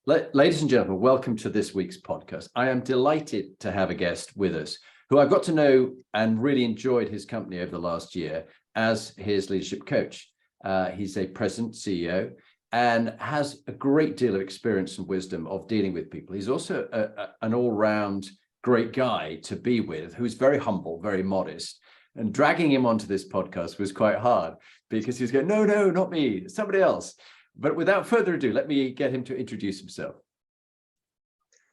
Ladies and gentlemen, welcome to this week's podcast. I am delighted to have a guest with us who I've got to know and really enjoyed his company over the last year as his leadership coach. He's a president, CEO, and has a great deal of experience and wisdom of dealing with people. He's also an all-round great guy to be with, who's very humble, very modest. And dragging him onto this podcast was quite hard because he was going, no, not me, somebody else. But without further ado, let me get him to introduce himself.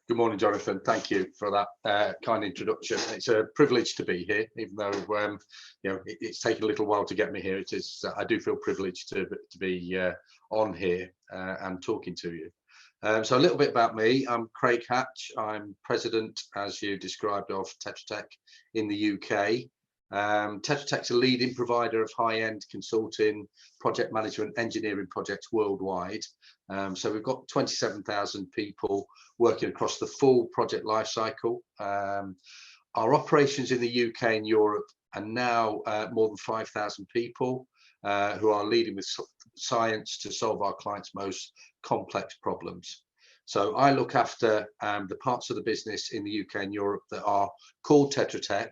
Good morning, Jonathan. Thank you for that kind introduction. It's a privilege to be here, even though it's taken a little while to get me here. It is. I do feel privileged to be on here and talking to you. So a little bit about me. I'm Craig Hatch. I'm president, as you described, of Tetra Tech in the UK. Tetra Tech's a leading provider of high-end consulting, project management, engineering projects worldwide. So we've got 27,000 people working across the full project lifecycle. Our operations in the UK and Europe are now more than 5,000 people who are leading with science to solve our clients' most complex problems. So I look after the parts of the business in the UK and Europe that are called Tetra Tech.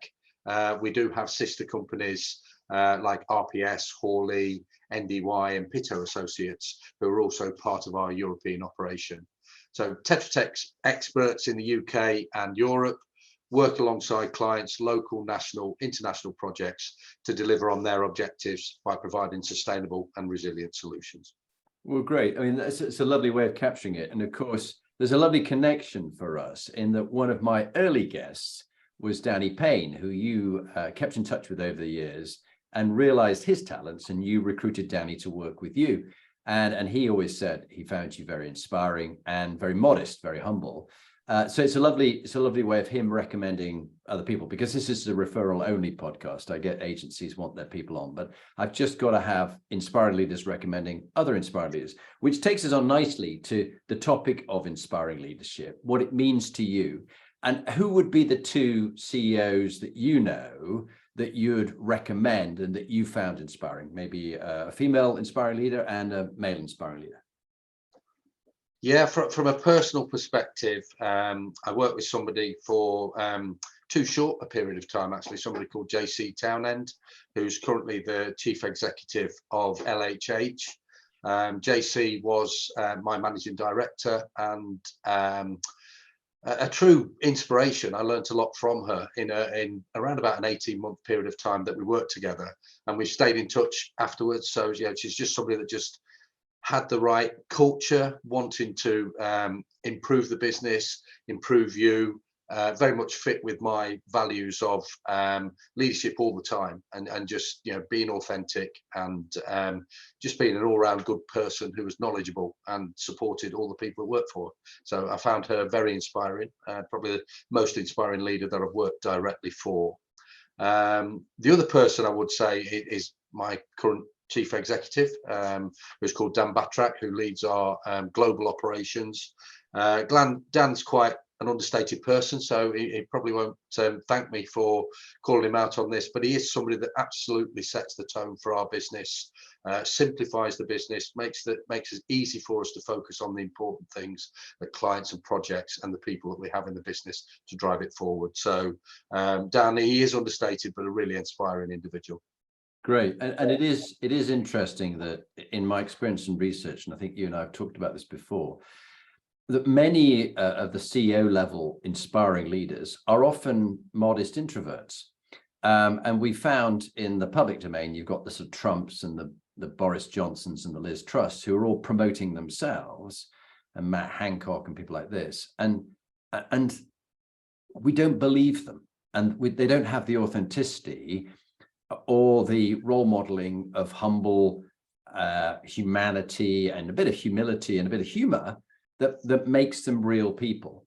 We do have sister companies like RPS, Hawley, NDY and Pitto Associates, who are also part of our European operation. So Tetra Tech's experts in the UK and Europe work alongside clients, local, national, international projects to deliver on their objectives by providing sustainable and resilient solutions. Well, great. I mean, it's a lovely way of capturing it. And of course, there's a lovely connection for us in that one of my early guests was Danny Payne, who you kept in touch with over the years and realized his talents, and you recruited Danny to work with you. And he always said he found you very inspiring and very modest, very humble. So it's a lovely way of him recommending other people, because this is a referral only podcast. I get agencies want their people on, but I've just got to have inspired leaders recommending other inspired leaders, which takes us on nicely to the topic of inspiring leadership, what it means to you. And who would be the two CEOs that you know that you'd recommend and that you found inspiring? Maybe a female inspiring leader and a male inspiring leader. Yeah, from a personal perspective, I worked with somebody for too short a period of time, actually, somebody called JC Townend, who's currently the chief executive of LHH. JC was my managing director and a true inspiration. I learned a lot from her in around about an 18-month period of time that we worked together, and we stayed in touch afterwards. So yeah, she's just somebody that just had the right culture, wanting to improve the business, improve you, very much fit with my values of leadership all the time, and just being authentic and just being an all-round good person who was knowledgeable and supported all the people that worked for her. So I found her very inspiring, probably the most inspiring leader that I've worked directly for. The other person I would say is my current chief executive, who's called Dan Batrak, who leads our global operations. Dan's quite an understated person, so he probably won't thank me for calling him out on this, but he is somebody that absolutely sets the tone for our business, simplifies the business, makes it easy for us to focus on the important things, the clients and projects and the people that we have in the business to drive it forward. So Dan, he is understated, but a really inspiring individual. Great. And it is interesting that in my experience and research, and I think you and I have talked about this before, that many of the CEO level inspiring leaders are often modest introverts. And we found in the public domain, you've got the sort of Trumps and the Boris Johnsons and the Liz Truss, who are all promoting themselves, and Matt Hancock and people like this. And we don't believe them. And they don't have the authenticity or the role modeling of humble humanity and a bit of humility and a bit of humor that makes them real people.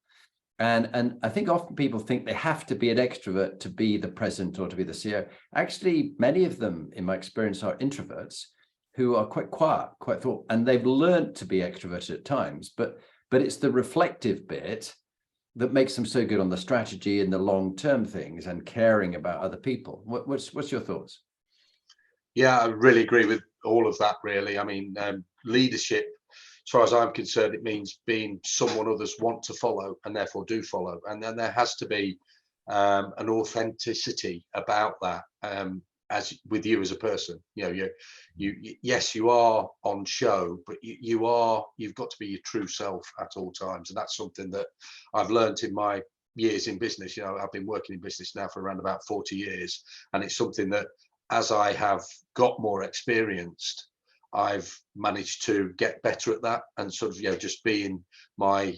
And I think often people think they have to be an extrovert to be the president or to be the CEO. Actually, many of them, in my experience, are introverts who are quite quiet, quite thoughtful, and they've learned to be extroverted at times, but it's the reflective bit that makes them so good on the strategy and the long-term things and caring about other people. What's your thoughts? Yeah, I really agree with all of that, really. I mean, leadership as far as I'm concerned, it means being someone others want to follow and therefore do follow. And then there has to be an authenticity about that, as with you as a person. Yes, you are on show, but you've got to be your true self at all times. And that's something that I've learned in my years in business. I've been working in business now for around about 40 years. And it's something that as I have got more experienced, I've managed to get better at that, and sort of, just being my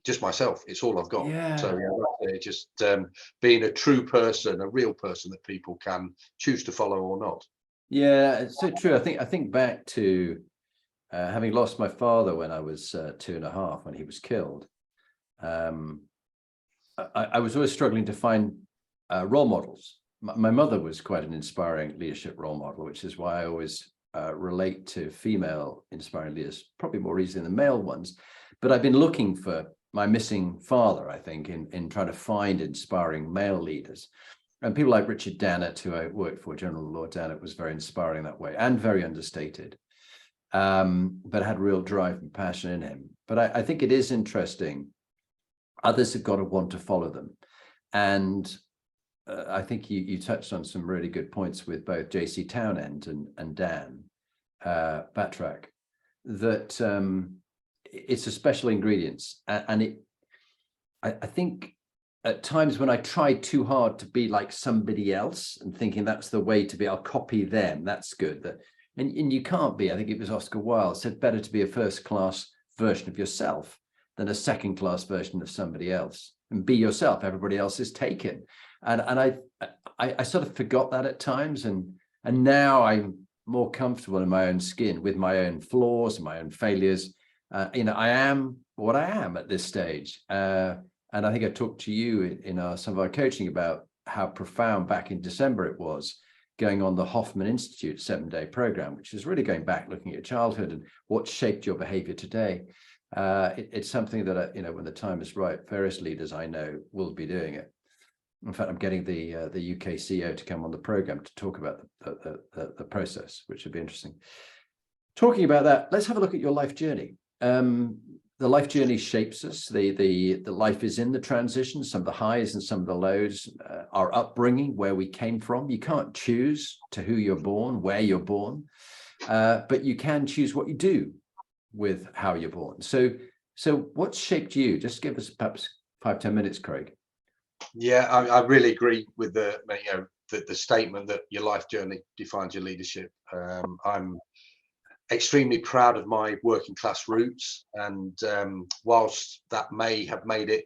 just myself. It's all I've got. Yeah. So just being a true person, a real person that people can choose to follow or not. Yeah, it's so true. I think back to having lost my father when I was 2.5, when he was killed. I was always struggling to find role models. My mother was quite an inspiring leadership role model, which is why I always relate to female inspiring leaders, probably more easily than male ones. But I've been looking for my missing father, I think, in trying to find inspiring male leaders. And people like Richard Dannett, who I worked for, General Lord Dannett, was very inspiring that way and very understated, but had real drive and passion in him. But I think it is interesting. Others have got to want to follow them. And I think you touched on some really good points with both JC Townend and Dan Battrack, that it's a special ingredients. And I think at times when I try too hard to be like somebody else and thinking that's the way to be, I'll copy them, that's good. And you can't be. I think it was Oscar Wilde said, better to be a first-class version of yourself than a second-class version of somebody else. And be yourself, everybody else is taken. And I sort of forgot that at times, and now I'm more comfortable in my own skin with my own flaws and my own failures. I am what I am at this stage. And I think I talked to you in some of our coaching about how profound back in December it was going on the Hoffman Institute 7-day program, which is really going back, looking at childhood and what shaped your behavior today. It's something that, when the time is right, various leaders I know will be doing it. In fact, I'm getting the UK CEO to come on the program to talk about the process, which would be interesting. Talking about that, let's have a look at your life journey. The life journey shapes us. The life is in the transition, some of the highs and some of the lows, our upbringing, where we came from. You can't choose to who you're born, where you're born, but you can choose what you do with how you're born. So what shaped you? Just give us perhaps 5-10 minutes, Craig. Yeah, I really agree with the statement that your life journey defines your leadership. I'm extremely proud of my working class roots, and whilst that may have made it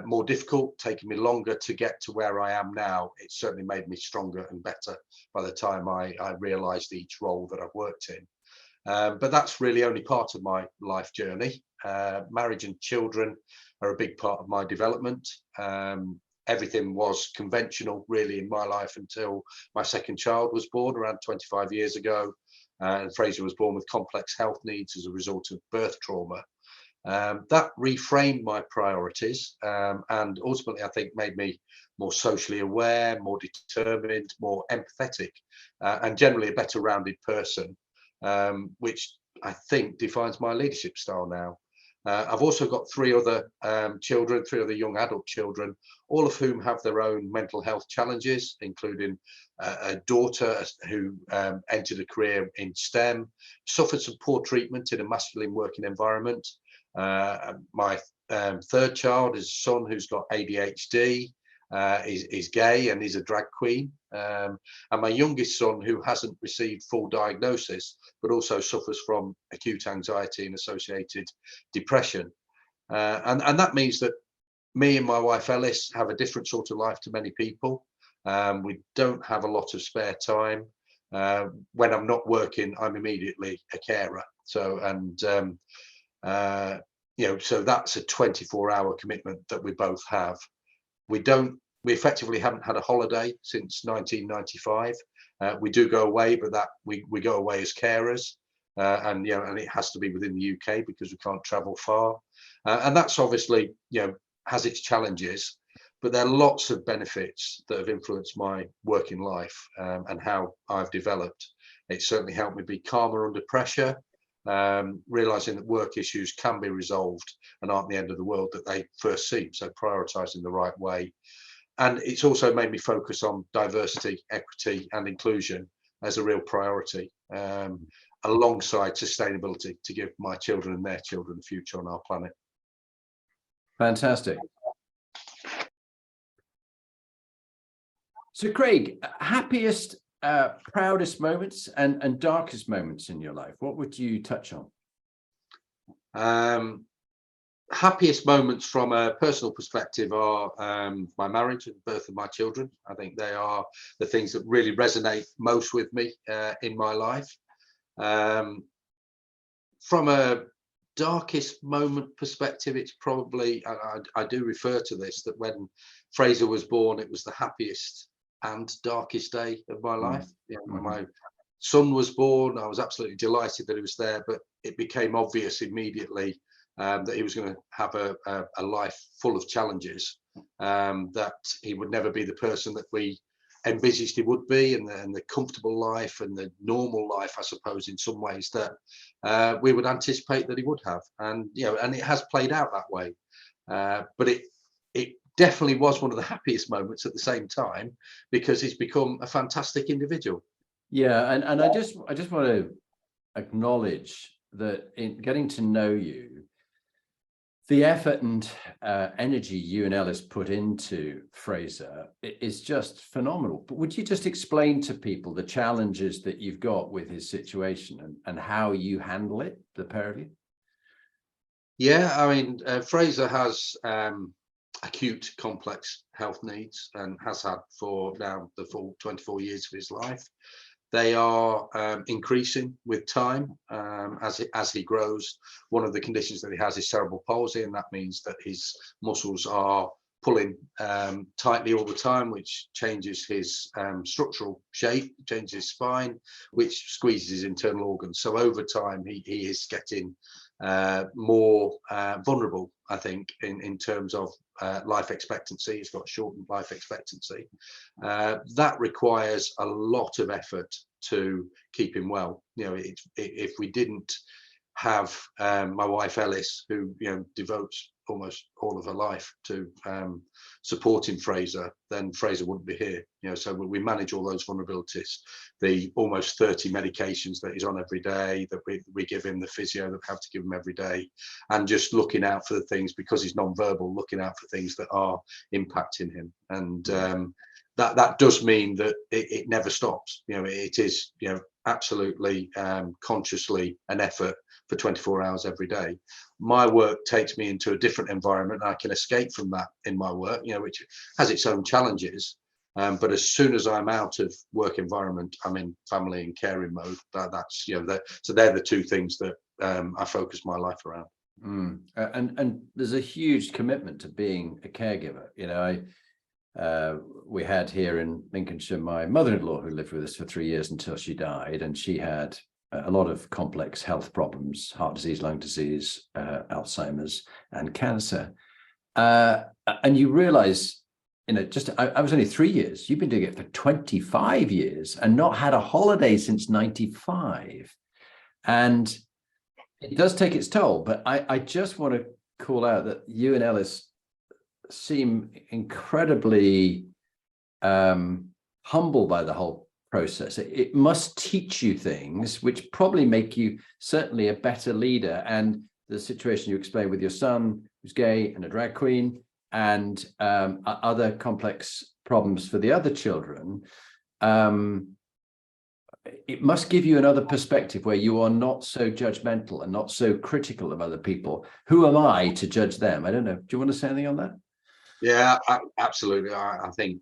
more difficult, taking me longer to get to where I am now, it certainly made me stronger and better by the time I realised each role that I've worked in. But that's really only part of my life journey. Marriage and children are a big part of my development. Everything was conventional really in my life until my second child was born around 25 years ago. And Fraser was born with complex health needs as a result of birth trauma. That reframed my priorities, and ultimately I think made me more socially aware, more determined, more empathetic, and generally a better rounded person, which I think defines my leadership style now. I've also got three other young adult children, all of whom have their own mental health challenges, including a daughter who entered a career in STEM, suffered some poor treatment in a masculine working environment. My third child is a son who's got ADHD, is gay and is a drag queen. And my youngest son, who hasn't received full diagnosis, but also suffers from acute anxiety and associated depression. And that means that me and my wife Ellis have a different sort of life to many people. We don't have a lot of spare time. When I'm not working, I'm immediately a carer. So that's a 24-hour commitment that we both have. We effectively haven't had a holiday since 1995. We do go away, but we go away as carers, and it has to be within the UK because we can't travel far. And that's obviously has its challenges, but there are lots of benefits that have influenced my working life and how I've developed. It's certainly helped me be calmer under pressure. realizing that work issues can be resolved and aren't the end of the world that they first seem. So prioritizing the right way. And it's also made me focus on diversity, equity and inclusion as a real priority, alongside sustainability, to give my children and their children a future on our planet. Fantastic. So Craig, happiest, proudest moments and darkest moments in your life, what would you touch on? Happiest moments from a personal perspective are my marriage and birth of my children. I think they are the things that really resonate most with me in my life. From a darkest moment perspective, it's probably, I do refer to this, that when Fraser was born, it was the happiest and darkest day of my life. When my son was born, I was absolutely delighted that he was there, but it became obvious immediately that he was going to have a life full of challenges, that he would never be the person that we envisaged he would be, and the comfortable life and the normal life, I suppose, in some ways that we would anticipate that he would have. And and it has played out that way. But it definitely was one of the happiest moments at the same time, because he's become a fantastic individual. Yeah, and I just want to acknowledge that in getting to know you, the effort and energy you and Ellis put into Fraser is just phenomenal. But would you just explain to people the challenges that you've got with his situation and how you handle it, the pair of you? Yeah, I mean, Fraser has acute complex health needs and has had for now the full 24 years of his life. They are increasing with time as he grows. One of the conditions that he has is cerebral palsy, and that means that his muscles are pulling tightly all the time, which changes his structural shape, changes his spine, which squeezes his internal organs. So over time, he is getting more vulnerable, I think, in terms of life expectancy. He's got shortened life expectancy. That requires a lot of effort to keep him well. If we didn't have my wife Ellis, who devotes almost all of her life to supporting Fraser, then Fraser wouldn't be here. So we manage all those vulnerabilities, the almost 30 medications that he's on every day, that we give him, the physio that we have to give him every day, and just looking out for the things, because he's non-verbal, looking out for things that are impacting him. And that does mean that it never stops. It is absolutely consciously an effort for 24 hours every day. My work takes me into a different environment. I can escape from that in my work, which has its own challenges. But as soon as I'm out of work environment, I'm in family and caring mode. That's so they're the two things that I focus my life around. And there's a huge commitment to being a caregiver. We had here in Lincolnshire my mother-in-law, who lived with us for 3 years until she died, and she had a lot of complex health problems: heart disease, lung disease, Alzheimer's and cancer. And you realize, I was only 3 years. You've been doing it for 25 years and not had a holiday since 95. And it does take its toll. But I just want to call out that you and Ellis seem incredibly humble by the whole process. It must teach you things which probably make you certainly a better leader. And the situation you explained with your son, who's gay and a drag queen, and other complex problems for the other children, it must give you another perspective where you are not so judgmental and not so critical of other people. Who am I to judge them? I don't know. Do you want to say anything on that? Yeah, absolutely. I think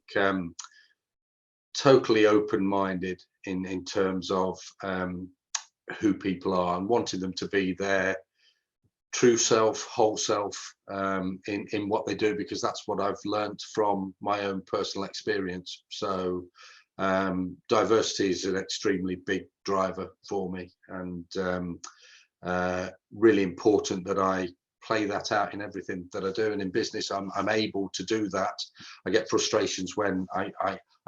totally open-minded in terms of who people are, and wanting them to be their true self, whole self, in what they do, because that's what I've learned from my own personal experience. So diversity is an extremely big driver for me, and really important that I play that out in everything that I do. And in business, I'm able to do that. I get frustrations when I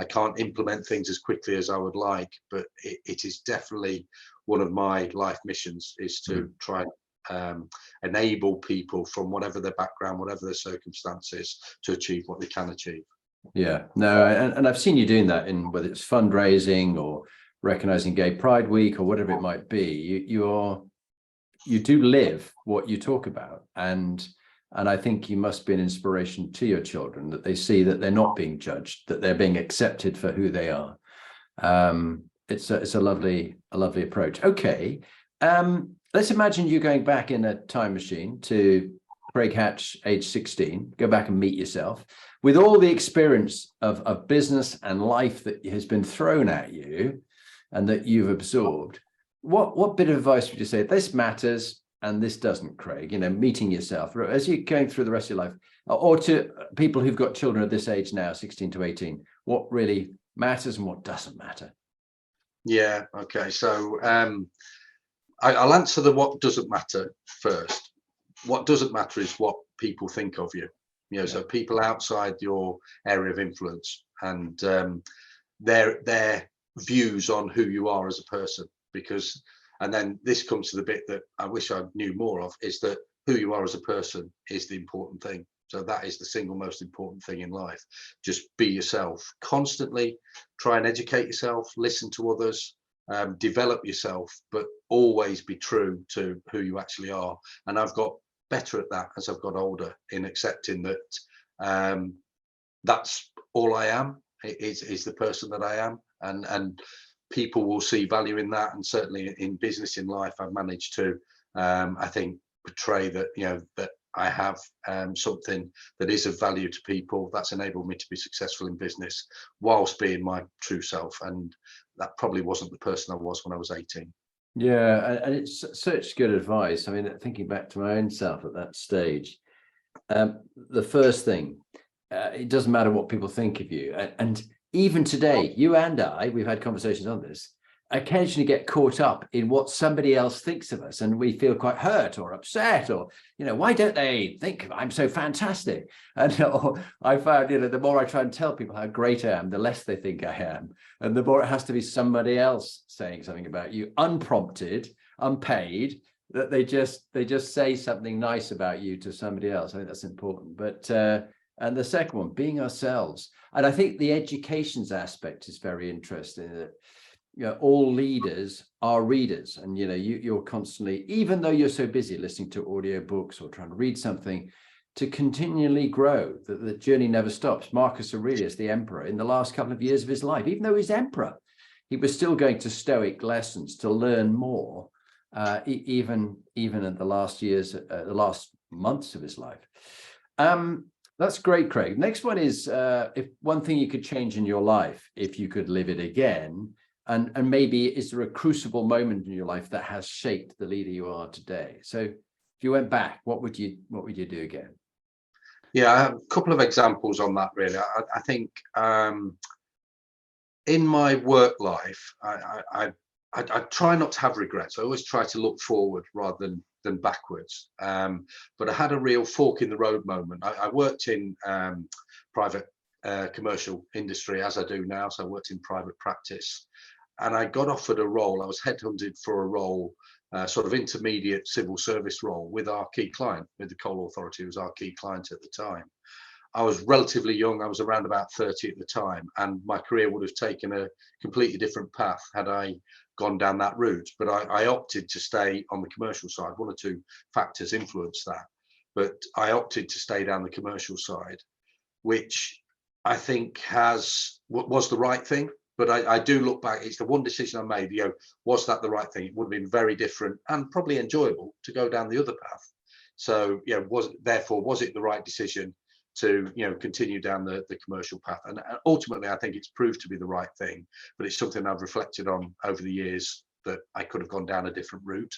can't implement things as quickly as I would like, but it is definitely one of my life missions is to try and enable people from whatever their background, whatever their circumstances, to achieve what they can achieve. Yeah, no, and I've seen you doing that in whether it's fundraising or recognizing Gay Pride Week or whatever it might be. You do live what you talk about, and I think you must be an inspiration to your children, that they see that they're not being judged, that they're being accepted for who they are. It's a lovely approach. Okay, let's imagine you going back in a time machine to Craig Hatch, age 16. Go back and meet yourself with all the experience of business and life that has been thrown at you and that you've absorbed. What bit of advice would you say, this matters and this doesn't, Craig? You know, meeting yourself as you're going through the rest of your life, or to people who've got children at this age now, 16 to 18, what really matters and what doesn't matter? Yeah, okay. So I'll answer the what doesn't matter first. What doesn't matter is what people think of you. You know, so people outside your area of influence and their views on who you are as a person. Because, and then this comes to the bit that I wish I knew more of, is that who you are as a person is the important thing. So that is the single most important thing in life. Just be yourself. Constantly try and educate yourself, listen to others, develop yourself, but always be true to who you actually are. And I've got better at that as I've got older, in accepting that that's all I am, is the person that I am. And people will see value in that. And certainly in business, in life, I've managed to, I think, portray that, you know, that I have something that is of value to people, that's enabled me to be successful in business whilst being my true self. And that probably wasn't the person I was when I was 18. Yeah, and it's such good advice. I mean, thinking back to my own self at that stage, the first thing, it doesn't matter what people think of you. And even today, you and I, we've had conversations on this, occasionally get caught up in what somebody else thinks of us, and we feel quite hurt or upset, or, you know, why don't they think I'm so fantastic? And I found, you know, the more I try and tell people how great I am, the less they think I am, and the more it has to be somebody else saying something about you, unprompted, unpaid, that they just say something nice about you to somebody else. I think that's important. But and the second one, being ourselves. And I think the education's aspect is very interesting, that, you know, all leaders are readers, and, you know, you're constantly, even though you're so busy listening to audio books or trying to read something, to continually grow, that the journey never stops. Marcus Aurelius, the emperor, in the last couple of years of his life, even though he's emperor, he was still going to Stoic lessons to learn more, even in the last years, the last months of his life. That's great, Craig. Next one is, if one thing you could change in your life, if you could live it again, and maybe is there a crucible moment in your life that has shaped the leader you are today? So if you went back, what would you do again? Yeah, I have a couple of examples on that, really. I think in my work life, I try not to have regrets. I always try to look forward rather than backwards. But I had a real fork in the road moment. I worked in private commercial industry, as I do now. So I worked in private practice, and I got offered a role. I was headhunted for a role, sort of intermediate civil service role with our key client, with the Coal Authority, who was our key client at the time. I was relatively young. I was around about 30 at the time, and my career would have taken a completely different path had I gone down that route. But I opted to stay on the commercial side. One or two factors influenced that, but I opted to stay down the commercial side, which I think was the right thing. But I do look back, it's the one decision I made, you know, was that the right thing? It would have been very different and probably enjoyable to go down the other path. So, you know, was it the right decision to, you know, continue down the commercial path? And ultimately, I think it's proved to be the right thing, but it's something I've reflected on over the years, that I could have gone down a different route.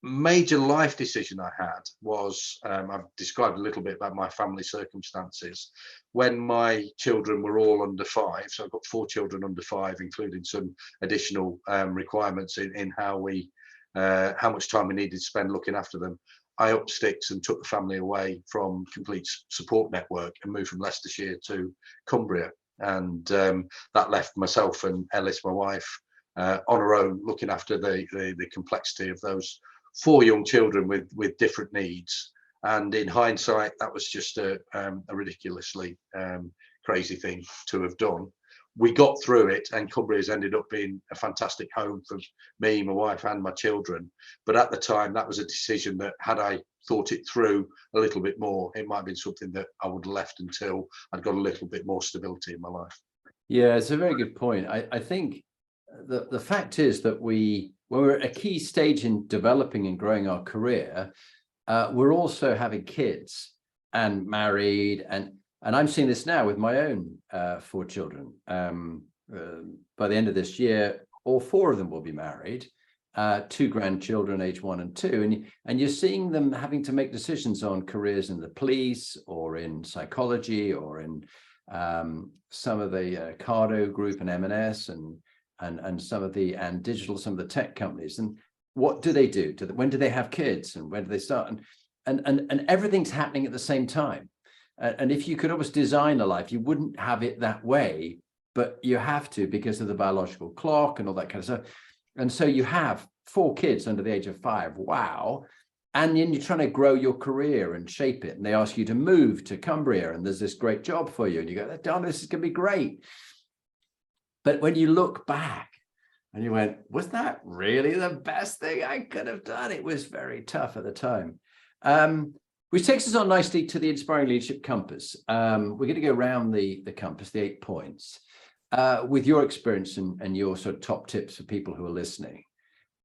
Major life decision I had was, I've described a little bit about my family circumstances. When my children were all under 5, so I've got 4 children under 5, including some additional requirements in how much time we needed to spend looking after them. I upped sticks and took the family away from complete support network and moved from Leicestershire to Cumbria. And that left myself and Ellis, my wife, on her own, looking after the complexity of those 4 young children with different needs. And in hindsight, that was just a ridiculously crazy thing to have done. We got through it, and Cumbria's ended up being a fantastic home for me, my wife, and my children. But at the time, that was a decision that, had I thought it through a little bit more, it might have been something that I would have left until I'd got a little bit more stability in my life. Yeah, it's a very good point. I think the fact is that when we're at a key stage in developing and growing our career, we're also having kids and married, and I'm seeing this now with my own 4 children. By the end of this year, all 4 of them will be married, 2 grandchildren, age 1 and 2, and you're seeing them having to make decisions on careers in the police or in psychology or in some of the Cardo Group and M&S and some of the digital, some of the tech companies. And what do they do? When do they have kids, and when do they start? And everything's happening at the same time. And if you could almost design a life, you wouldn't have it that way, but you have to because of the biological clock and all that kind of stuff. And so you have 4 kids under the age of 5. Wow. And then you're trying to grow your career and shape it. And they ask you to move to Cumbria, and there's this great job for you. And you go, darn, this is going to be great. But when you look back and you went, was that really the best thing I could have done? It was very tough at the time. Which takes us on nicely to the Inspiring Leadership Compass. We're going to go around the compass, the 8 points, with your experience and your sort of top tips for people who are listening,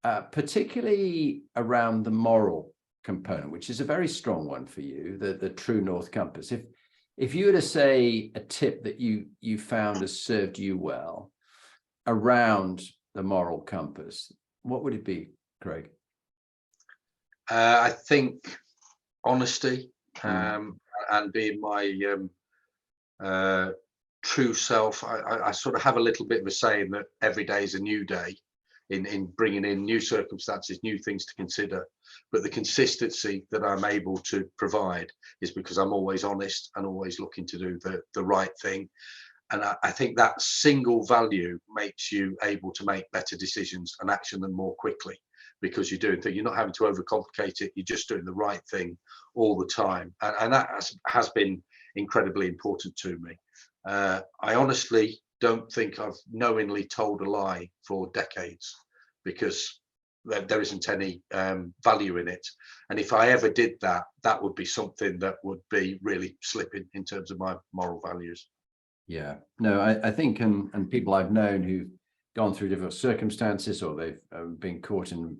particularly around the moral component, which is a very strong one for you, the true north compass. If you were to say a tip that you found has served you well around the moral compass, what would it be, Craig? I think honesty, and being my true self. I sort of have a little bit of a saying that every day is a new day in bringing in new circumstances, new things to consider. But the consistency that I'm able to provide is because I'm always honest and always looking to do the right thing. And I think that single value makes you able to make better decisions and action them more quickly, because you're doing things, you're not having to overcomplicate it, you're just doing the right thing all the time. And that has been incredibly important to me. I honestly don't think I've knowingly told a lie for decades, because there isn't any value in it. And if I ever did that, that would be something that would be really slipping in terms of my moral values. Yeah, no, I think, and people I've known who've gone through different circumstances, or they've been caught in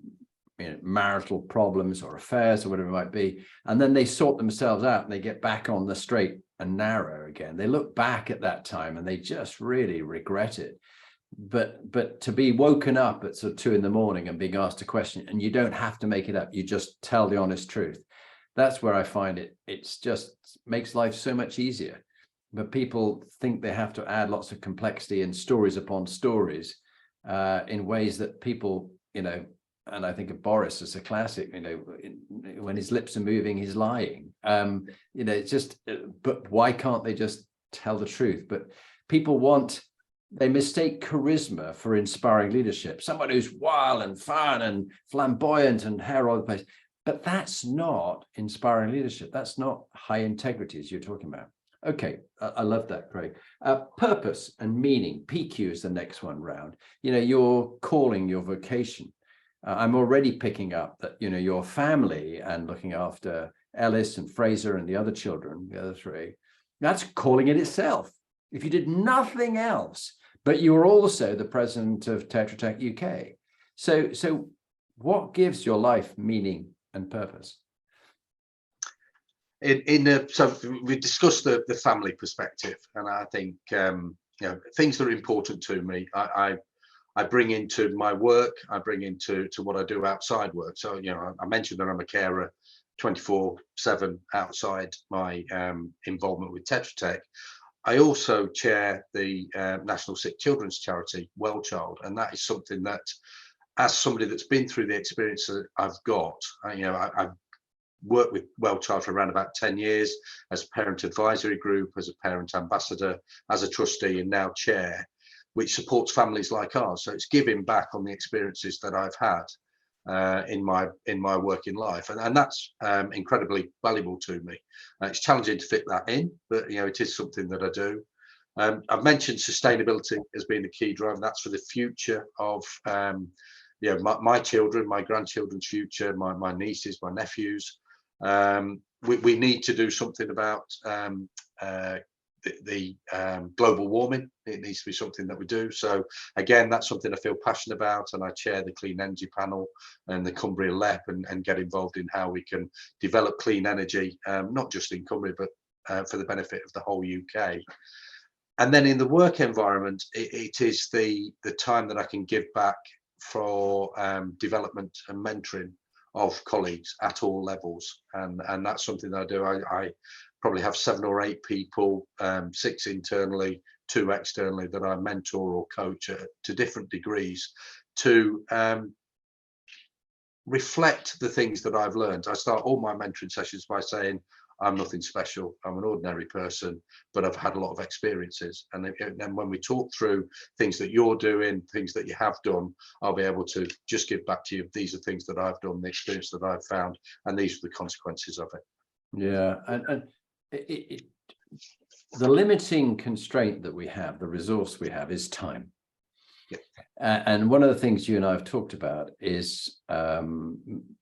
marital problems or affairs or whatever it might be, and then they sort themselves out and they get back on the straight and narrow again. They look back at that time and they just really regret it. But to be woken up at sort of 2 a.m. and being asked a question, and you don't have to make it up, you just tell the honest truth. That's where I find it's just makes life so much easier. But people think they have to add lots of complexity and stories upon stories in ways that people, and I think of Boris as a classic, when his lips are moving, he's lying. It's just, but why can't they just tell the truth? But people they mistake charisma for inspiring leadership. Someone who's wild and fun and flamboyant and hair all over the place. But that's not inspiring leadership. That's not high integrity, as you're talking about. Okay, I love that, Craig. Purpose and meaning, PQ is the next one round. Your calling, your vocation. I'm already picking up that, your family and looking after Ellis and Fraser and the other children, the other 3, that's calling it itself. If you did nothing else, but you were also the president of Tetra Tech UK. So what gives your life meaning and purpose? So we discussed the family perspective, and I think things that are important to me, I bring into my work, I bring into what I do outside work. So I mentioned that I'm a carer 24/7 outside my involvement with Tetra Tech. I also chair the National Sick Children's charity WellChild, and that is something that, as somebody that's been through the experience that I've got, I've worked with WellChild for around about 10 years as a parent advisory group, as a parent ambassador, as a trustee, and now chair. which supports families like ours. So it's giving back on the experiences that I've had in my working life, and that's incredibly valuable to me. It's challenging to fit that in, but it is something that I do. I've mentioned sustainability as being the key driver. That's for the future of my children, my grandchildren's future, my nieces, my nephews. We need to do something about the global warming. It needs to be something that we do. So again, that's something I feel passionate about, and I chair the Clean Energy Panel and the Cumbria LEP, and get involved in how we can develop clean energy, not just in Cumbria, but for the benefit of the whole UK. And then in the work environment, it is the time that I can give back for development and mentoring of colleagues at all levels, and that's something that I do. I probably have 7 or 8 people, 6 internally, 2 externally, that I mentor or coach to different degrees to reflect the things that I've learned. I start all my mentoring sessions by saying, I'm nothing special. I'm an ordinary person, but I've had a lot of experiences. And then when we talk through things that you're doing, things that you have done, I'll be able to just give back to you. These are things that I've done, the experience that I've found, and these are the consequences of it. Yeah, and the limiting constraint that we have, the resource we have, is time. And one of the things you and I have talked about is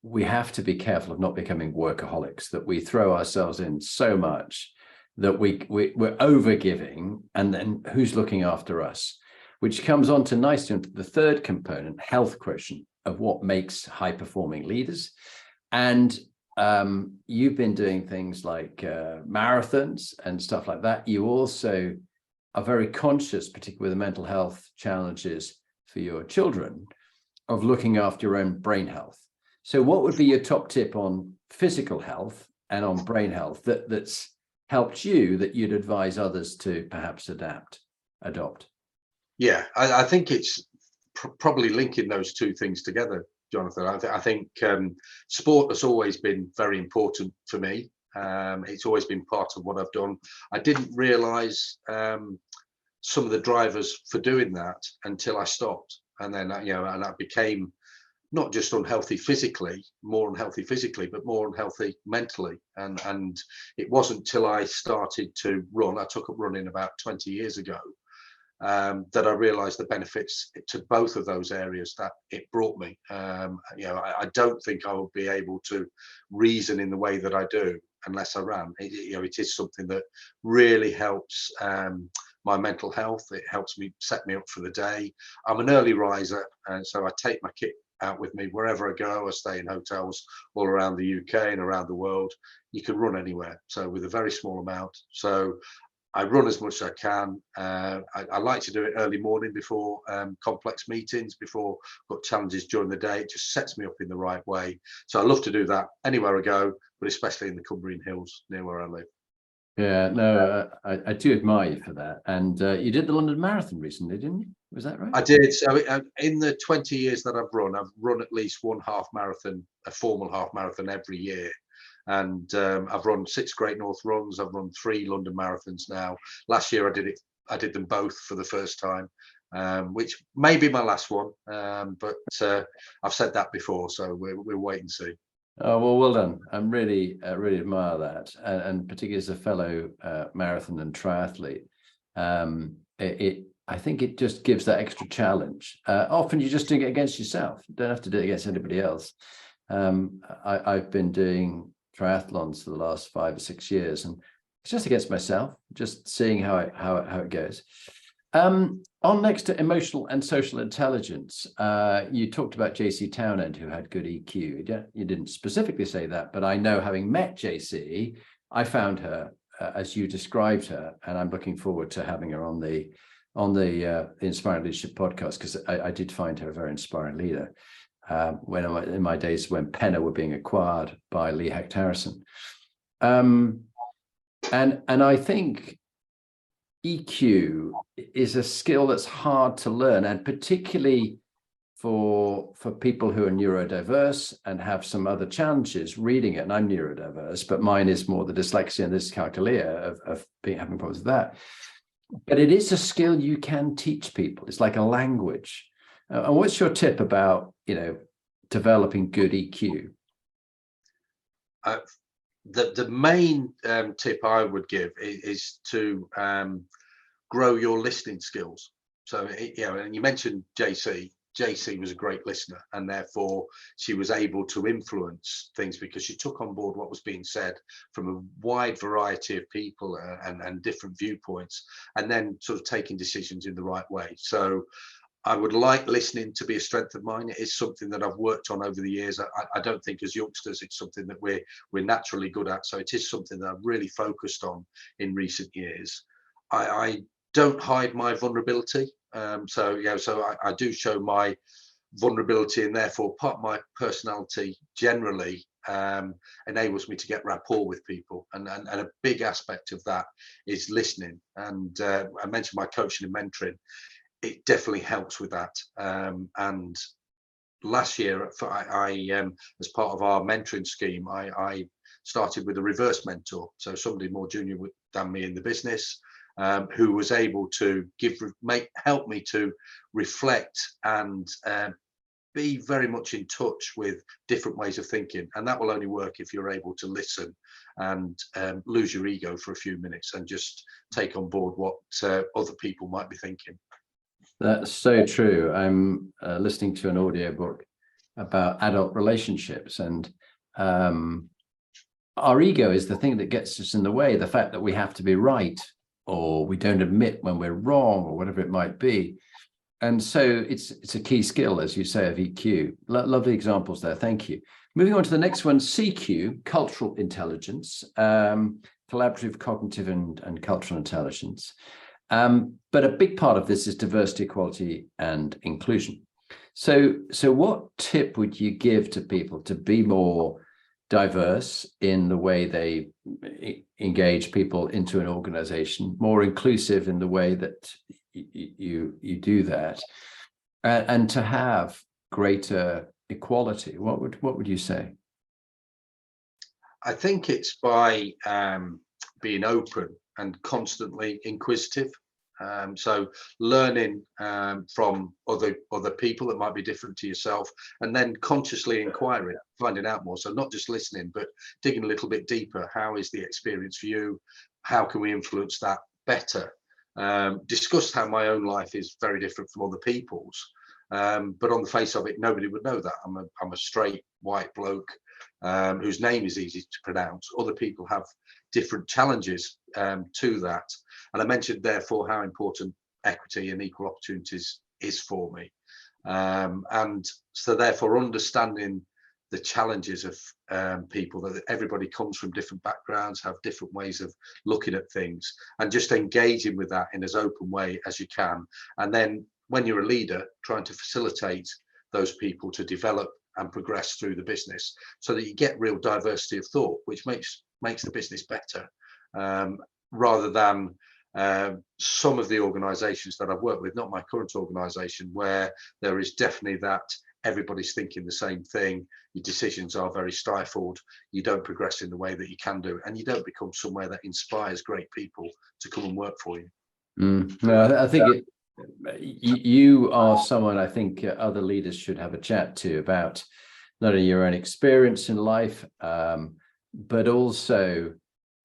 we have to be careful of not becoming workaholics, that we throw ourselves in so much that we're over giving, and then who's looking after us, which comes on to nicely into the third component, health quotient, of what makes high performing leaders. And you've been doing things like marathons and stuff like that. You also are very conscious, particularly with the mental health challenges for your children, of looking after your own brain health. So what would be your top tip on physical health and on brain health that's helped you, that you'd advise others to perhaps adopt? Yeah, I think it's probably linking those two things together, Jonathan. I think sport has always been very important for me. It's always been part of what I've done. I didn't realize some of the drivers for doing that until I stopped, and then and I became not just unhealthy physically, more unhealthy physically, but more unhealthy mentally. And it wasn't till I started to run, I took up running about 20 years ago, that I realized the benefits to both of those areas that it brought me. I don't think I would be able to reason in the way that I do unless I ran. It is something that really helps my mental health. It helps me set me up for the day. I'm an early riser, and so I take my kit out with me wherever I go. I stay in hotels all around the UK and around the world. You can run anywhere, so with a very small amount. So I run as much as I can. I like to do it early morning before complex meetings, before I've got challenges during the day. It just sets me up in the right way. So I love to do that anywhere I go, but especially in the Cumbrian Hills near where I live. Yeah, no, I do admire you for that. And you did the London Marathon recently, didn't you? Was that right? I did. So in the 20 years that I've run at least one half marathon, a formal half marathon every year. And I've run 6 Great North runs. I've run 3 London marathons now. Last year I did them both for the first time, which may be my last one. But I've said that before, so we'll wait and see. Oh, well done. I'm really admire that, and particularly as a fellow marathon and triathlete, I think it just gives that extra challenge. Often you're just doing it against yourself. You don't have to do it against anybody else. I've been doing triathlons for the last 5 or 6 years, and it's just against myself, just seeing how it goes. On next to emotional and social intelligence, you talked about JC Townend, who had good EQ. You didn't specifically say that, but I know, having met JC, I found her as you described her, and I'm looking forward to having her on the Inspiring Leadership podcast, because I did find her a very inspiring leader. When in my days when Penna were being acquired by Lee Hecht Harrison, and I think EQ is a skill that's hard to learn, and particularly for people who are neurodiverse and have some other challenges reading it. And I'm neurodiverse, but mine is more the dyslexia and dyscalculia of having problems with that. But it is a skill you can teach people. It's like a language. And what's your tip about, developing good EQ? The main tip I would give is to grow your listening skills. So, and you mentioned JC. JC was a great listener, and therefore she was able to influence things because she took on board what was being said from a wide variety of people and different viewpoints, and then sort of taking decisions in the right way. So I would like listening to be a strength of mine. It is something that I've worked on over the years. I don't think as youngsters it's something that we're naturally good at. So it is something that I've really focused on in recent years. I don't hide my vulnerability. So I do show my vulnerability, and therefore part of my personality generally enables me to get rapport with people. And a big aspect of that is listening. And I mentioned my coaching and mentoring. It definitely helps with that. And last year, I as part of our mentoring scheme, I started with a reverse mentor. So somebody more junior than me in the business, who was able to help me to reflect and be very much in touch with different ways of thinking. And that will only work if you're able to listen and lose your ego for a few minutes and just take on board what other people might be thinking. That's so true. I'm listening to an audiobook about adult relationships, and our ego is the thing that gets us in the way. The fact that we have to be right, or we don't admit when we're wrong, or whatever it might be. And so it's a key skill, as you say, of EQ. Lovely examples there. Thank you. Moving on to the next one, CQ, cultural intelligence, collaborative, cognitive, and cultural intelligence. But a big part of this is diversity, equality, and inclusion. So what tip would you give to people to be more diverse in the way they engage people into an organization, more inclusive in the way that you do that, and to have greater equality? What would you say? I think it's by being open and constantly inquisitive. So learning from other people that might be different to yourself, and then consciously inquiring, finding out more. So not just listening, but digging a little bit deeper. How is the experience for you? How can we influence that better? Discussed how my own life is very different from other people's. But on the face of it, nobody would know that. I'm a straight white bloke whose name is easy to pronounce. Other people have different challenges to that. And I mentioned, therefore, how important equity and equal opportunities is for me. And so, therefore, understanding the challenges of people, that everybody comes from different backgrounds, have different ways of looking at things, and just engaging with that in as open way as you can. And then when you're a leader, trying to facilitate those people to develop and progress through the business so that you get real diversity of thought, which makes the business better, rather than some of the organizations that I've worked with, not my current organization, where there is definitely that everybody's thinking the same thing, your decisions are very stifled, you don't progress in the way that you can do, and you don't become somewhere that inspires great people to come and work for you. No, I think you are someone I think other leaders should have a chat to about not only your own experience in life, but also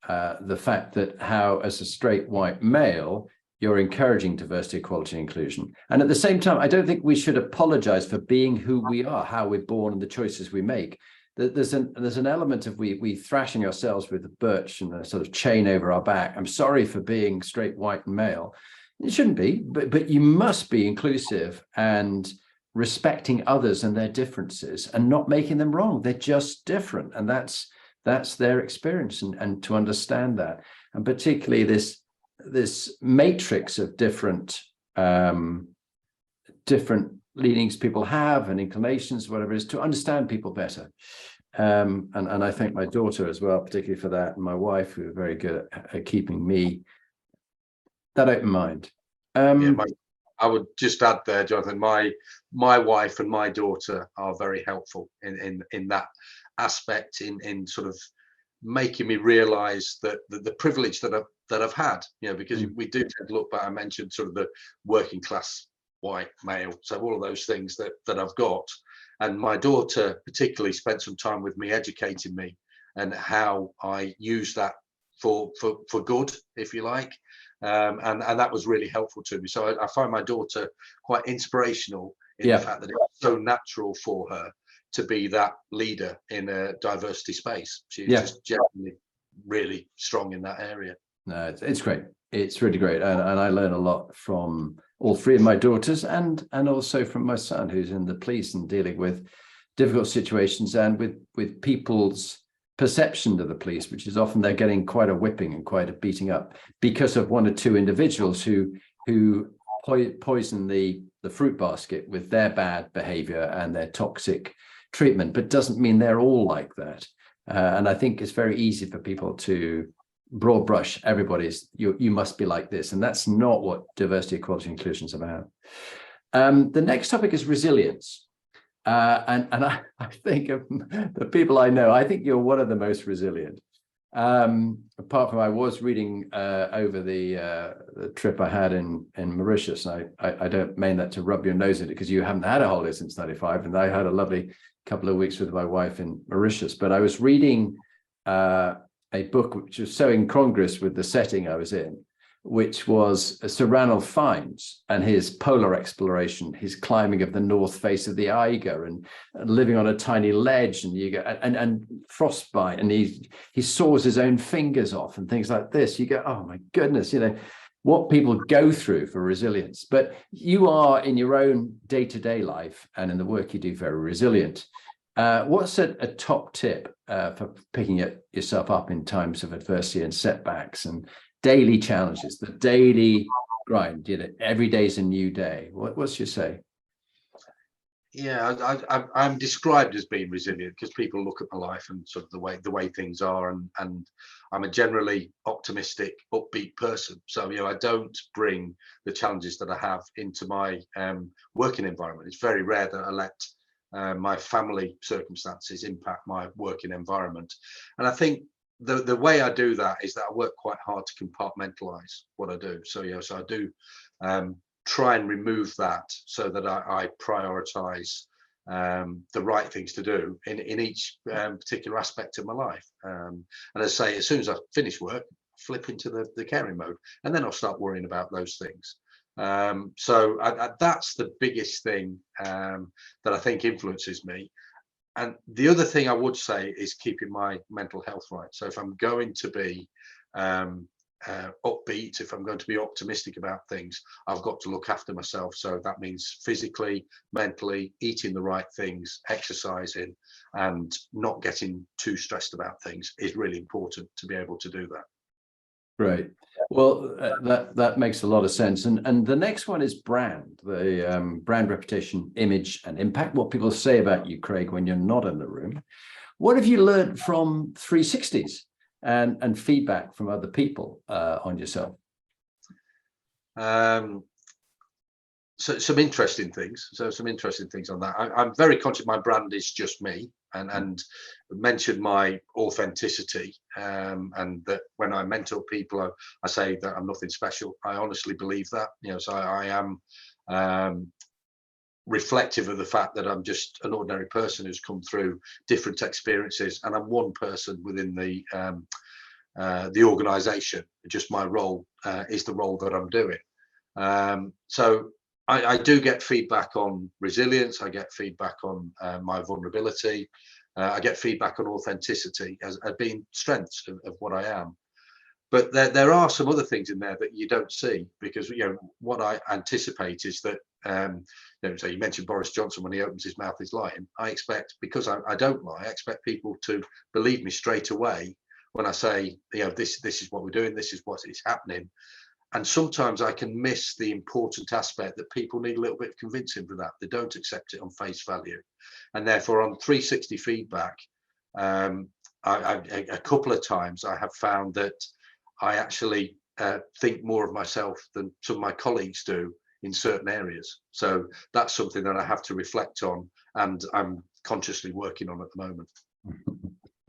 the fact that how, as a straight white male, you're encouraging diversity, equality, and inclusion. And at the same time, I don't think we should apologize for being who we are, how we're born, and the choices we make. There's an element of we thrashing ourselves with a birch and a sort of chain over our back. I'm sorry for being straight white and male. It shouldn't be, but you must be inclusive and respecting others and their differences and not making them wrong. They're just different, and that's their experience, and to understand that, and particularly this matrix of different leanings people have and inclinations, whatever it is, to understand people better. And I thank my daughter as well, particularly for that, and my wife, who are very good at keeping me that open mind. I would just add there, Jonathan, my wife and my daughter are very helpful in that aspect, in sort of making me realise that the privilege that I've had, because we do tend to look back. I mentioned sort of the working class white male, so all of those things that I've got, and my daughter particularly spent some time with me educating me and how I use that for good, if you like, and that was really helpful to me. So I find my daughter quite inspirational in the fact that it's so natural for her to be that leader in a diversity space. She's just generally really strong in that area. No, it's great. It's really great, and I learn a lot from all three of my daughters, and also from my son, who's in the police and dealing with difficult situations and with people's perception of the police, which is often they're getting quite a whipping and quite a beating up because of one or two individuals who poison the fruit basket with their bad behavior and their toxic treatment, but doesn't mean they're all like that. And I think it's very easy for people to broad brush everybody's, you must be like this, and that's not what diversity, equality, inclusion is about. The next topic is resilience. And I think of the people I know, I think you're one of the most resilient. Apart from I was reading over the trip I had in Mauritius, and I don't mean that to rub your nose in it, because you haven't had a holiday since '95, and I had a lovely couple of weeks with my wife in Mauritius. But I was reading a book which was so incongruous with the setting I was in, which was Sir Ranulph Fiennes and his polar exploration, his climbing of the north face of the Eiger, and living on a tiny ledge, and you go and frostbite, and he saws his own fingers off and things like this. You go, oh my goodness, what people go through for resilience. But you are, in your own day-to-day life and in the work you do, very resilient. What's a top tip for picking yourself up in times of adversity and setbacks and daily challenges, the daily grind? Every day's a new day. What's your say? Yeah, I'm described as being resilient because people look at my life and sort of the way things are, and I'm a generally optimistic, upbeat person. So I don't bring the challenges that I have into my working environment. It's very rare that I let my family circumstances impact my working environment, and I think the way I do that is that I work quite hard to compartmentalize what I do. So so I do try and remove that so that I prioritize the right things to do in each particular aspect of my life. And as I say, as soon as I finish work, flip into the caring mode, and then I'll start worrying about those things. So that's the biggest thing that I think influences me. And the other thing I would say is keeping my mental health right. So if I'm going to be upbeat, if I'm going to be optimistic about things, I've got to look after myself. So that means physically, mentally, eating the right things, exercising, and not getting too stressed about things is really important to be able to do that. Right. Well, that makes a lot of sense. And the next one is brand, the brand reputation, image, and impact. What people say about you, Craig, when you're not in the room. What have you learned from 360s and feedback from other people on yourself? So some interesting things. So some interesting things on that. I'm very conscious my brand is just me, and mentioned my authenticity, and that when I mentor people, I say that I'm nothing special. I honestly believe that. So I am reflective of the fact that I'm just an ordinary person who's come through different experiences, and I'm one person within the organization. Just my role is the role that I'm doing. So I do get feedback on resilience. I get feedback on my vulnerability. I get feedback on authenticity as being strengths of what I am. But there are some other things in there that you don't see, because what I anticipate is that so you mentioned Boris Johnson, when he opens his mouth he's lying. I expect, because I don't lie, I expect people to believe me straight away when I say this is what we're doing, this is what is happening. And sometimes I can miss the important aspect that people need a little bit of convincing for that. They don't accept it on face value. And therefore on 360 feedback, a couple of times I have found that I actually think more of myself than some of my colleagues do in certain areas. So that's something that I have to reflect on, and I'm consciously working on at the moment.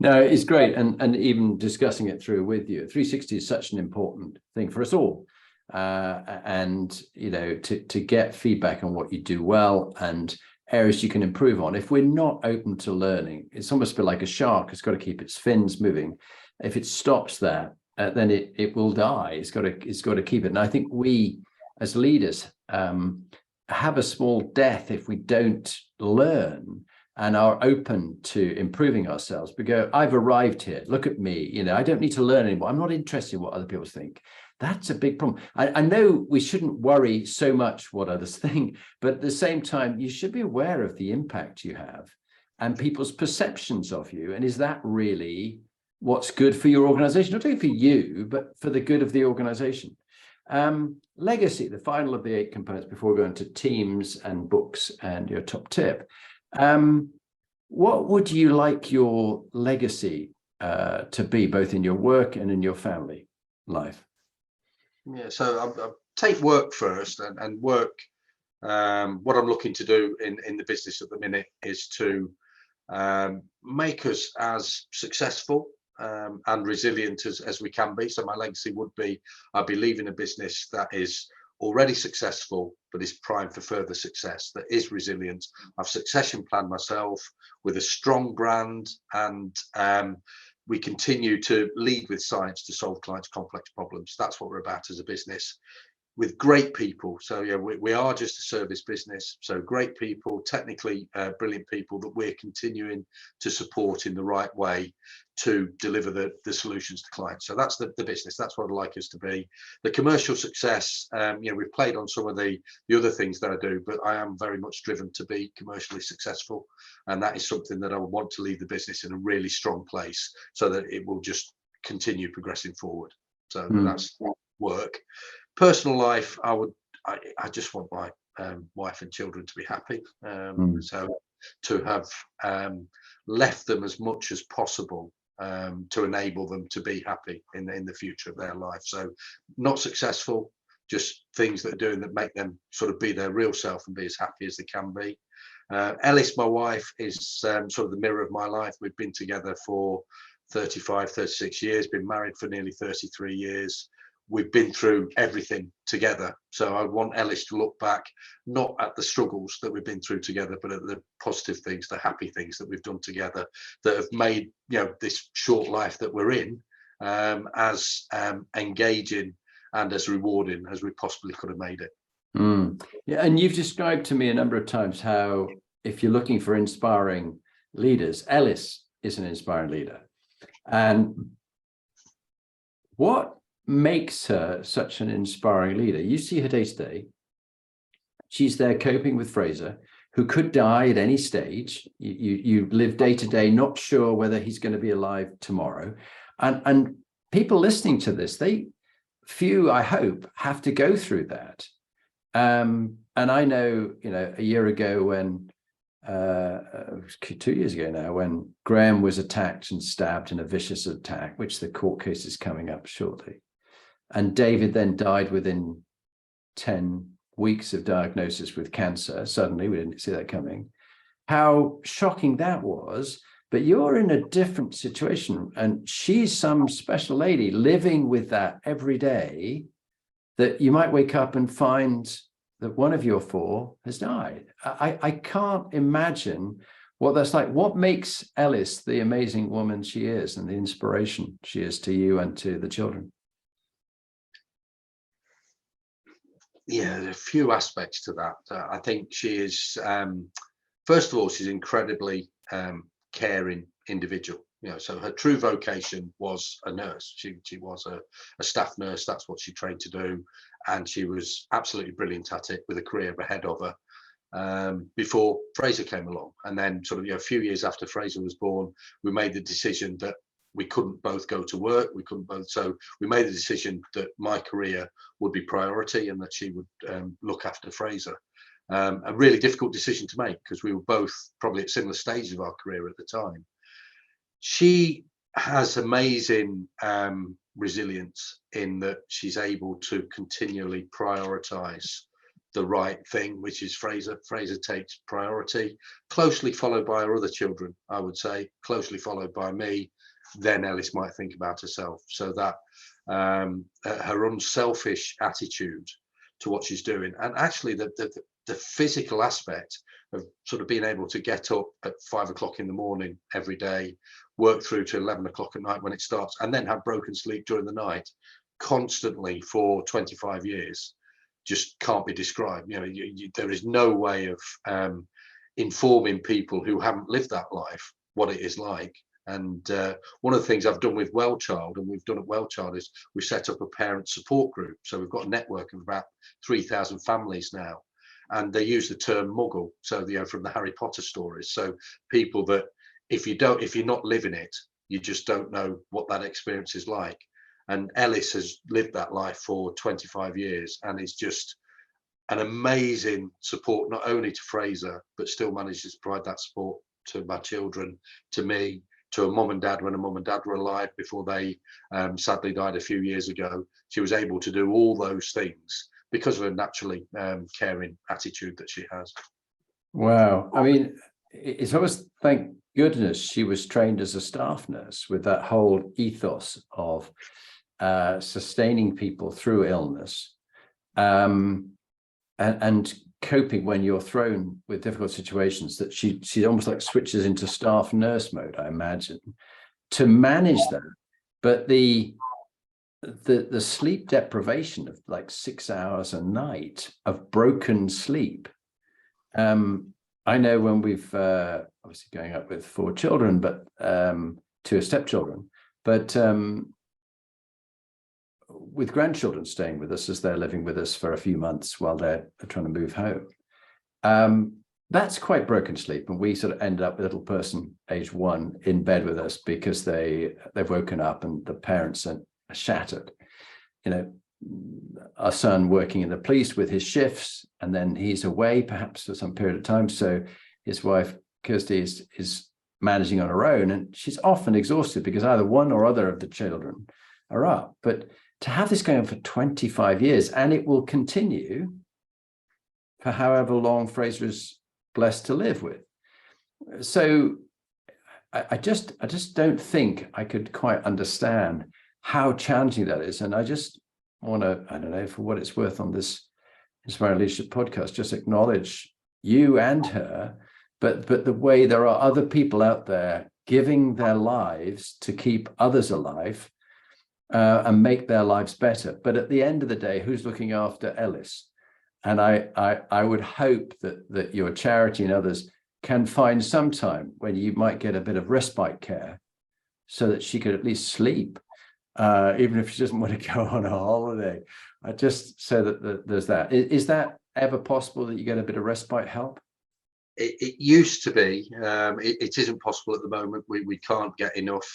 No, it's great, and even discussing it through with you. 360 is such an important thing for us all, and to get feedback on what you do well and areas you can improve on. If we're not open to learning, it's almost a bit like a shark. It's got to keep its fins moving. If it stops that, then it will die. It's got to keep it. And I think we, as leaders, have a small death if we don't learn and are open to improving ourselves. We go, I've arrived here. Look at me. I don't need to learn anymore. I'm not interested in what other people think. That's a big problem. I know we shouldn't worry so much what others think, but at the same time, you should be aware of the impact you have and people's perceptions of you. And is that really what's good for your organization? Not only for you, but for the good of the organization. Legacy, the final of the 8 components before we go into teams and books and your top tip. What would you like your legacy to be, both in your work and in your family life? Yeah, so I'll take work first, and work. What I'm looking to do in the business at the minute is to make us as successful and resilient as we can be. So my legacy would be, I'll be leaving a business that is already successful, but is primed for further success, that is resilient. I've succession planned myself with a strong brand, and we continue to lead with science to solve clients' complex problems. That's what we're about as a business, with great people. So yeah, we are just a service business. So great people, technically brilliant people that we're continuing to support in the right way to deliver the solutions to clients. So that's the business. That's what I'd like us to be. The commercial success, we've played on some of the other things that I do, but I am very much driven to be commercially successful. And that is something that I would want to leave the business in a really strong place so that it will just continue progressing forward. So that's work. Personal life, I just want my wife and children to be happy. So to have left them as much as possible to enable them to be happy in the future of their life. So not successful, just things that are doing that make them sort of be their real self and be as happy as they can be. Ellis, my wife, is sort of the mirror of my life. We've been together for 35, 36 years, been married for nearly 33 years. We've been through everything together. So I want Ellis to look back, not at the struggles that we've been through together, but at the positive things, the happy things that we've done together that have made, this short life that we're in as engaging and as rewarding as we possibly could have made it. Yeah, and you've described to me a number of times how, if you're looking for inspiring leaders, Ellis is an inspiring leader. And what makes her such an inspiring leader? You see her day to day. She's there coping with Fraser, who could die at any stage. You live day to day, not sure whether he's going to be alive tomorrow. And people listening to this, few, I hope, have to go through that. And I know, a year ago when, 2 years ago now, when Graham was attacked and stabbed in a vicious attack, which the court case is coming up shortly. And David then died within 10 weeks of diagnosis with cancer. Suddenly, we didn't see that coming. How shocking that was. But you're in a different situation, and she's some special lady living with that every day, that you might wake up and find that one of your 4 has died. I can't imagine what that's like. What makes Ellis the amazing woman she is and the inspiration she is to you and to the children? Yeah, there are a few aspects to that. I think she is, first of all, she's incredibly caring individual. So her true vocation was a nurse. She was a staff nurse. That's what she trained to do, and she was absolutely brilliant at it, with a career ahead of her before Fraser came along. And then, sort of a few years after Fraser was born, we made the decision that we couldn't both go to work. We couldn't both. So we made the decision that my career would be priority and that she would look after Fraser. A really difficult decision to make, because we were both probably at similar stages of our career at the time. She has amazing resilience in that she's able to continually prioritize the right thing, which is Fraser. Fraser takes priority, closely followed by her other children, I would say, closely followed by me. Then Ellis might think about herself. So that her unselfish attitude to what she's doing, and actually the physical aspect of sort of being able to get up at 5 o'clock in the morning every day, work through to 11 o'clock at night when it starts, and then have broken sleep during the night constantly for 25 years, just can't be described. You know, there is no way of informing people who haven't lived that life what it is like. And one of the things I've done with WellChild, and we've done at WellChild, is we've set up a parent support group. So we've got a network of about 3,000 families now, and they use the term muggle. So, you know, from the Harry Potter stories. So people that if you're not living it, you just don't know what that experience is like. And Ellis has lived that life for 25 years and is just an amazing support, not only to Fraser, but still manages to provide that support to my children, to me, to a mum and dad when a mum and dad were alive before they sadly died a few years ago. She was able to do all those things because of her naturally caring attitude that she has. Wow. I mean, it's almost, thank goodness she was trained as a staff nurse with that whole ethos of sustaining people through illness, and coping when you're thrown with difficult situations, that she almost like switches into staff nurse mode, I imagine, to manage that. But the sleep deprivation of like 6 hours a night of broken sleep. I know when we've obviously going up with 4 children, but 2 stepchildren, but with grandchildren staying with us as they're living with us for a few months while they're trying to move home. That's quite broken sleep. And we sort of ended up with a little person, age 1, in bed with us because they've woken up and the parents are shattered. You know, our son working in the police with his shifts, and then he's away perhaps for some period of time. So his wife, Kirsty, is managing on her own, and she's often exhausted because either one or other of the children are up. But to have this going on for 25 years, and it will continue for however long Fraser is blessed to live with. So I just don't think I could quite understand how challenging that is. And I just want to, I don't know, for what it's worth, on this Inspiring Leadership podcast, just acknowledge you and her, but the way there are other people out there giving their lives to keep others alive, and make their lives better. But at the end of the day, who's looking after Ellis? And I would hope that your charity and others can find some time when you might get a bit of respite care so that she could at least sleep, even if she doesn't want to go on a holiday. Just so that there's that. Is that ever possible that you get a bit of respite help? It used to be. It isn't possible at the moment. We can't get enough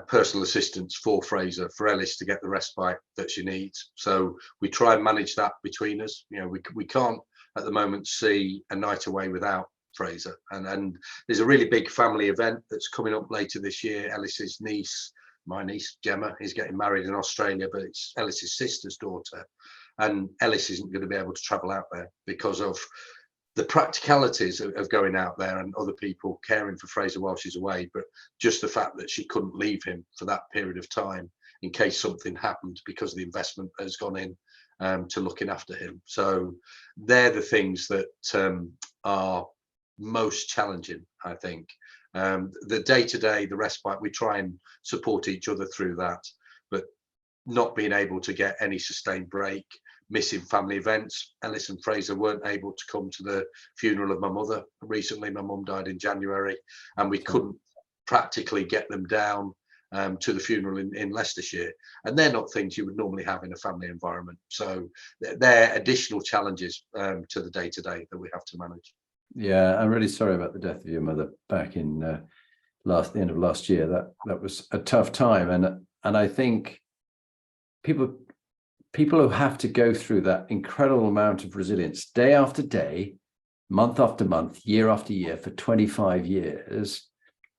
personal assistance for Fraser, for Ellis to get the respite that she needs. So we try and manage that between us. You know, we can't at the moment see a night away without Fraser. And there's a really big family event that's coming up later this year. Ellis's niece, my niece Gemma, is getting married in Australia, but it's Ellis's sister's daughter. And Ellis isn't going to be able to travel out there because of the practicalities of going out there and other people caring for Fraser while she's away, but just the fact that she couldn't leave him for that period of time in case something happened, because the investment has gone in to looking after him. So they're the things that are most challenging, I think. The day-to-day, the respite, we try and support each other through that, but not being able to get any sustained break, missing family events. Ellis and Fraser weren't able to come to the funeral of my mother recently. My mum died in January, and we couldn't practically get them down to the funeral in Leicestershire. And they're not things you would normally have in a family environment. So they're additional challenges to the day-to-day that we have to manage. Yeah, I'm really sorry about the death of your mother back in the end of last year. That was a tough time, and I think people who have to go through that incredible amount of resilience day after day, month after month, year after year for 25 years,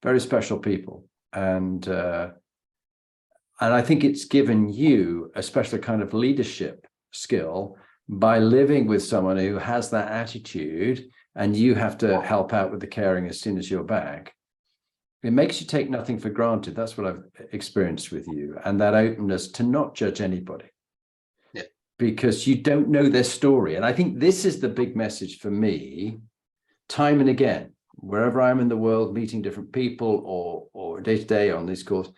very special people. And I think it's given you a special kind of leadership skill by living with someone who has that attitude, and you have to help out with the caring as soon as you're back. It makes you take nothing for granted. That's what I've experienced with you, and that openness to not judge anybody. Yeah. Because you don't know their story. And I think this is the big message for me, time and again, wherever I'm in the world, meeting different people or day to day on these calls.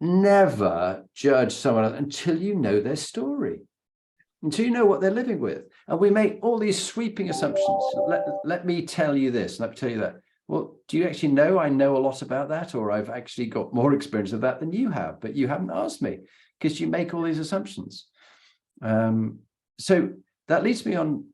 Never judge someone else until you know their story, until you know what they're living with. And we make all these sweeping assumptions. Let me tell you this, let me tell you that. Well, do you actually know I know a lot about that, or I've actually got more experience of that than you have, but you haven't asked me, because you make all these assumptions. So that leads me on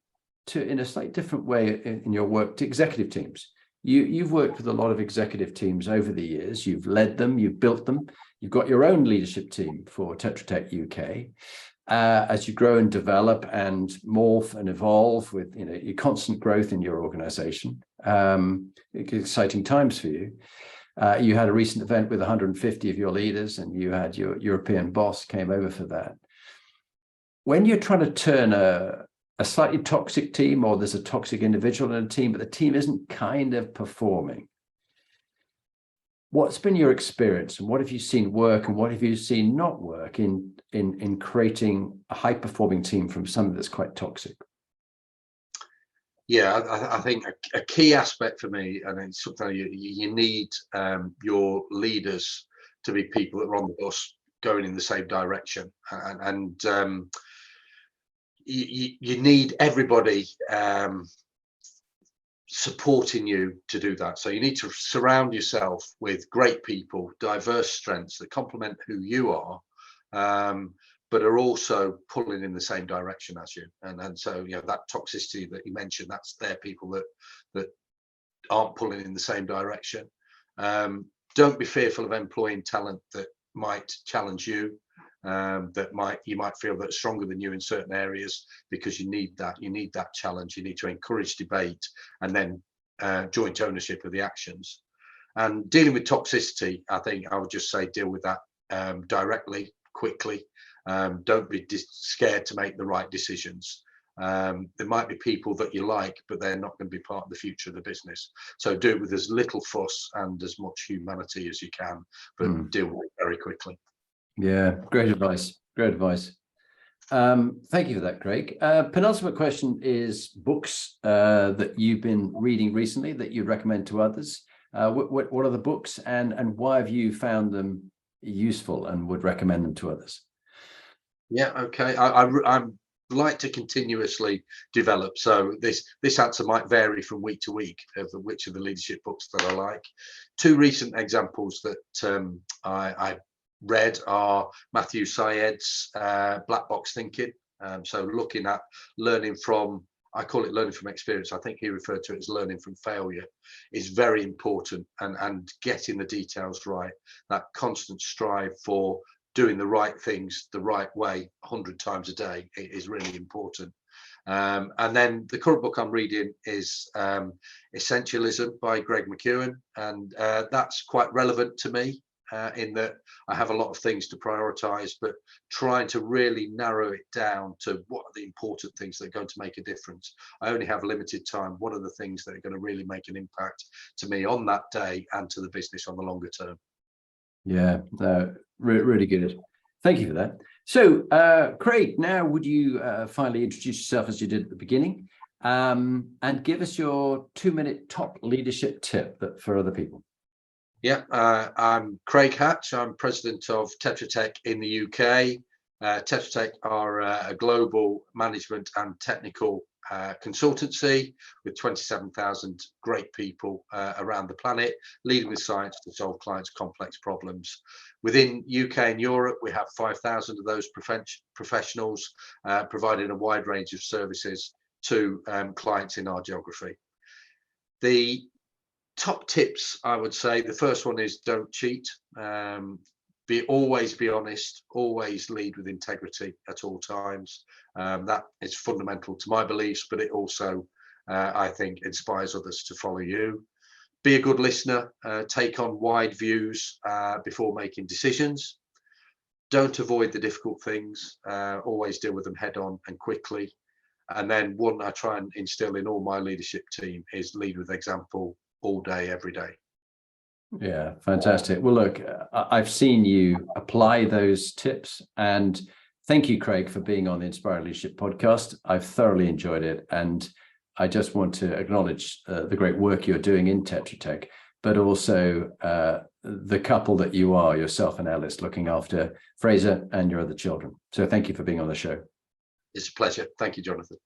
to, in a slightly different way in your work, to executive teams. You've worked with a lot of executive teams over the years. You've led them, you've built them. You've got your own leadership team for Tetra Tech UK. As you grow and develop and morph and evolve with your constant growth in your organization, exciting times for you. You had a recent event with 150 of your leaders, and you had your European boss came over for that. When you're trying to turn a slightly toxic team, or there's a toxic individual in a team, but the team isn't kind of performing, what's been your experience, and what have you seen work, and what have you seen not work in creating a high-performing team from something that's quite toxic? Yeah, I think a key aspect for me, and it's something you need your leaders to be people that are on the bus going in the same direction, and you need everybody supporting you to do that. So you need to surround yourself with great people, diverse strengths that complement who you are, but are also pulling in the same direction as you. And so, that toxicity that you mentioned, that's their people that aren't pulling in the same direction. Don't be fearful of employing talent that might challenge you, you might feel that's stronger than you in certain areas, because you need that challenge. You need to encourage debate, and then joint ownership of the actions. And dealing with toxicity, I think I would just say deal with that directly, quickly. Don't be scared to make the right decisions. There might be people that you like, but they're not going to be part of the future of the business. So do it with as little fuss and as much humanity as you can, but deal with it very quickly. Yeah, great advice. Great advice. Thank you for that, Craig. Penultimate question is books that you've been reading recently that you'd recommend to others. What are the books, and why have you found them useful and would recommend them to others? Yeah, okay. I like to continuously develop, so this answer might vary from week to week of which of the leadership books that I like. Two recent examples that I read are Matthew Syed's Black Box Thinking. So looking at learning from, I call it learning from experience. I think he referred to it as learning from failure, is very important, and getting the details right. That constant strive for doing the right things the right way 100 times a day is really important. And then the current book I'm reading is Essentialism by Greg McKeown, and that's quite relevant to me in that I have a lot of things to prioritize, but trying to really narrow it down to what are the important things that are going to make a difference. I only have limited time. What are the things that are going to really make an impact to me on that day and to the business on the longer term? Yeah, really good. Thank you for that. So, Craig, now would you finally introduce yourself as you did at the beginning, and give us your 2-minute top leadership tip for other people? Yeah, I'm Craig Hatch. I'm president of Tetra Tech in the UK. Tetra Tech are a global management and technical consultancy with 27,000 great people around the planet, leading with science to solve clients' complex problems. Within UK and Europe, we have 5,000 of those professionals providing a wide range of services to clients in our geography. The top tips, I would say, the first one is don't cheat. Always be honest, always lead with integrity at all times. That is fundamental to my beliefs, but it also, I think, inspires others to follow you. Be a good listener, take on wide views before making decisions. don't avoid the difficult things, always deal with them head on and quickly. And then one I try and instill in all my leadership team is lead with example all day, every day. Yeah, fantastic. Well, look, I've seen you apply those tips, and thank you, Craig, for being on the Inspired Leadership podcast. I've thoroughly enjoyed it, and I just want to acknowledge the great work you're doing in Tetra Tech, but also the couple that you are, yourself and Alice, looking after Fraser and your other children. So thank you for being on the show. It's a pleasure. Thank you, Jonathan.